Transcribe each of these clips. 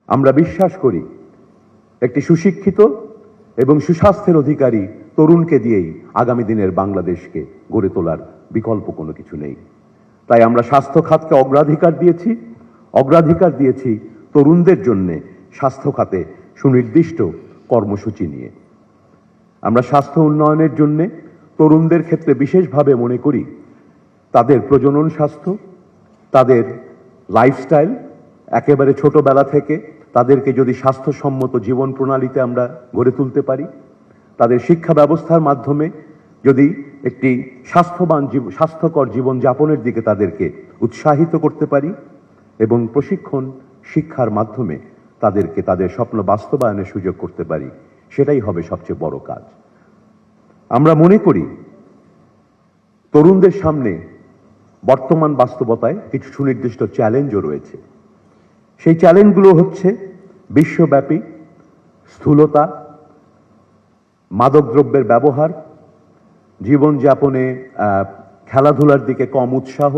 আমরা বিশ্বাস করি একটি সুশিক্ষিত এবং সুস্বাস্থ্যের অধিকারী তরুণকে দিয়েই আগামী দিনের বাংলাদেশকে গড়ে তোলার বিকল্প কোনো কিছু নেই। তাই আমরা স্বাস্থ্য খাতকে অগ্রাধিকার দিয়েছি তরুণদের জন্য স্বাস্থ্য খাতে সুনির্দিষ্ট কর্মসূচি নিয়ে। আমরা স্বাস্থ্য উন্নয়নের জন্য তরুণদের ক্ষেত্রে বিশেষভাবে মনে করি তাদের প্রজনন স্বাস্থ্য, তাদের লাইফস্টাইল, একেবারে ছোটবেলা থেকে তাদেরকে যদি স্বাস্থ্যসম্মত জীবন প্রণালীতে আমরা গড়ে তুলতে পারি, তাদের শিক্ষা ব্যবস্থার মাধ্যমে যদি একটি স্বাস্থ্যকর জীবন যাপনের দিকে তাদেরকে উৎসাহিত করতে পারি এবং প্রশিক্ষণ শিক্ষার মাধ্যমে তাদেরকে তাদের স্বপ্ন বাস্তবায়নের সুযোগ করতে পারি, সেটাই হবে সবচেয়ে বড় কাজ। আমরা মনে করি তরুণদের সামনে বর্তমান বাস্তবতায় কিছু সুনির্দিষ্ট চ্যালেঞ্জও রয়েছে। সেই চ্যালেঞ্জগুলো হচ্ছে বিশ্বব্যাপী স্থূলতা, মাদকদ্রব্যের ব্যবহার, জীবনযাপনে খেলাধুলার দিকে কম উৎসাহ,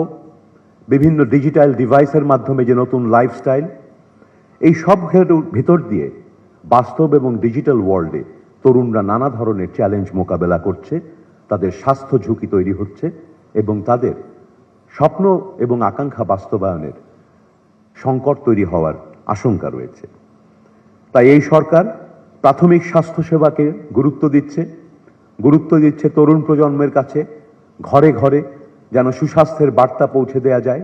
বিভিন্ন ডিজিটাল ডিভাইসের মাধ্যমে যে নতুন লাইফস্টাইল, এই সব ভিতর দিয়ে বাস্তব এবং ডিজিটাল ওয়ার্ল্ডে তরুণরা নানা ধরনের চ্যালেঞ্জ মোকাবেলা করছে, তাদের স্বাস্থ্য ঝুঁকি তৈরি হচ্ছে এবং তাদের স্বপ্ন এবং আকাঙ্ক্ষা বাস্তবায়নের সংকট তৈরি হওয়ার আশঙ্কা রয়েছে। তাই এই সরকার প্রাথমিক স্বাস্থ্যসেবাকে গুরুত্ব দিচ্ছে তরুণ প্রজন্মের কাছে ঘরে ঘরে যেন সুস্বাস্থ্যের বার্তা পৌঁছে দেয়া যায়।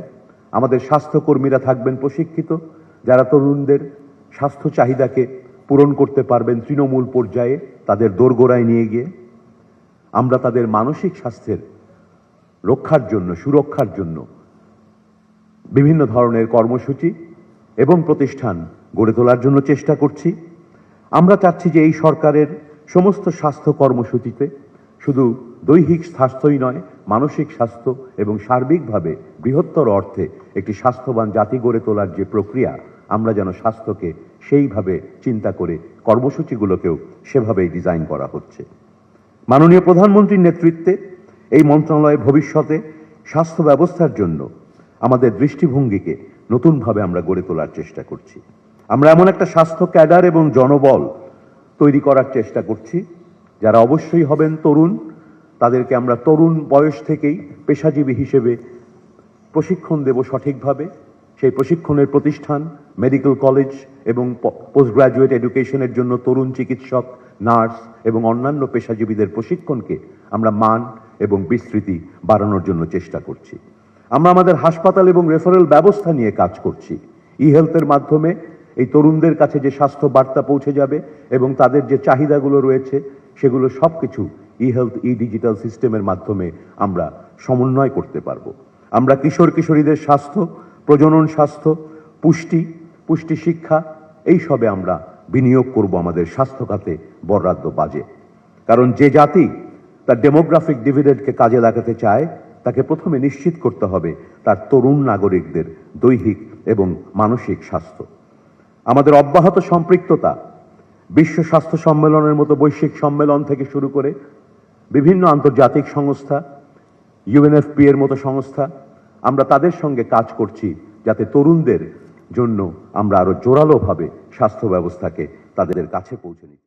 আমাদের স্বাস্থ্যকর্মীরা থাকবেন প্রশিক্ষিত, যারা তরুণদের স্বাস্থ্য চাহিদাকে পূরণ করতে পারবেন তৃণমূল পর্যায়ে, তাদের দোরগোড়ায় নিয়ে গিয়ে। আমরা তাদের মানসিক স্বাস্থ্যের সুরক্ষার জন্য বিভিন্ন ধরনের কর্মসূচি এবং প্রতিষ্ঠান গড়ে তোলার জন্য চেষ্টা করছি। আমরা চাচ্ছি যে এই সরকারের সমস্ত স্বাস্থ্য কর্মসূচিতে শুধু দৈহিক স্বাস্থ্যই নয়, মানসিক স্বাস্থ্য এবং সার্বিকভাবে বৃহত্তর অর্থে একটি স্বাস্থ্যবান জাতি গড়ে তোলার যে প্রক্রিয়া, আমরা যেন স্বাস্থ্যকে সেইভাবে চিন্তা করে কর্মসূচিগুলোকেও সেভাবেই ডিজাইন করা হচ্ছে। মাননীয় প্রধানমন্ত্রীর নেতৃত্বে এই মন্ত্রণালয়ে ভবিষ্যতে স্বাস্থ্য ব্যবস্থার জন্য আমাদের দৃষ্টিভঙ্গিকে নতুনভাবে আমরা গড়ে তোলার চেষ্টা করছি। আমরা এমন একটা স্বাস্থ্য ক্যাডার এবং জনবল তৈরি করার চেষ্টা করছি যারা অবশ্যই হবেন তরুণ। তাদেরকে আমরা তরুণ বয়স থেকেই পেশাজীবী হিসেবে প্রশিক্ষণ দেব সঠিকভাবে। সেই প্রশিক্ষণের প্রতিষ্ঠান, মেডিকেল কলেজ এবং পোস্ট গ্রাজুয়েট এডুকেশনের জন্য তরুণ চিকিৎসক, নার্স এবং অন্যান্য পেশাজীবীদের প্রশিক্ষণকে আমরা মান এবং বিস্তৃতি বাড়ানোর জন্য চেষ্টা করছি। আমরা আমাদের হাসপাতাল এবং রেফারেল ব্যবস্থা নিয়ে কাজ করছি। ই হেলথের মাধ্যমে এই তরুণদের কাছে যে স্বাস্থ্য বার্তা পৌঁছে যাবে এবং তাদের যে চাহিদাগুলো রয়েছে সেগুলো সবকিছু ই হেলথ ডিজিটাল সিস্টেমের মাধ্যমে আমরা সমন্বয় করতে পারবো। আমরা কিশোর কিশোরীদের স্বাস্থ্য, প্রজনন স্বাস্থ্য, পুষ্টি শিক্ষা, এই সবে আমরা বিনিয়োগ করব আমাদের স্বাস্থ্য খাতে বরাদ্দ বাজেট। কারণ যে জাতি তার ডেমোগ্রাফিক ডিভিডেন্ডকে কাজে লাগাতে চায়, তাকে প্রথমে নিশ্চিত করতে হবে তার তরুণ নাগরিকদের দৈহিক এবং মানসিক স্বাস্থ্য। আমাদের অব্যাহত সম্পৃক্ততা বিশ্ব স্বাস্থ্য সম্মেলনের মতো বৈশ্বিক সম্মেলন থেকে শুরু করে বিভিন্ন আন্তর্জাতিক সংস্থা, ইউএনএফপি এর মতো সংস্থা, আমরা তাদের সঙ্গে কাজ করছি যাতে তরুণদের জন্য আমরা আরো জোরালোভাবে স্বাস্থ্য ব্যবস্থাকে তাদের কাছে পৌঁছে দিই।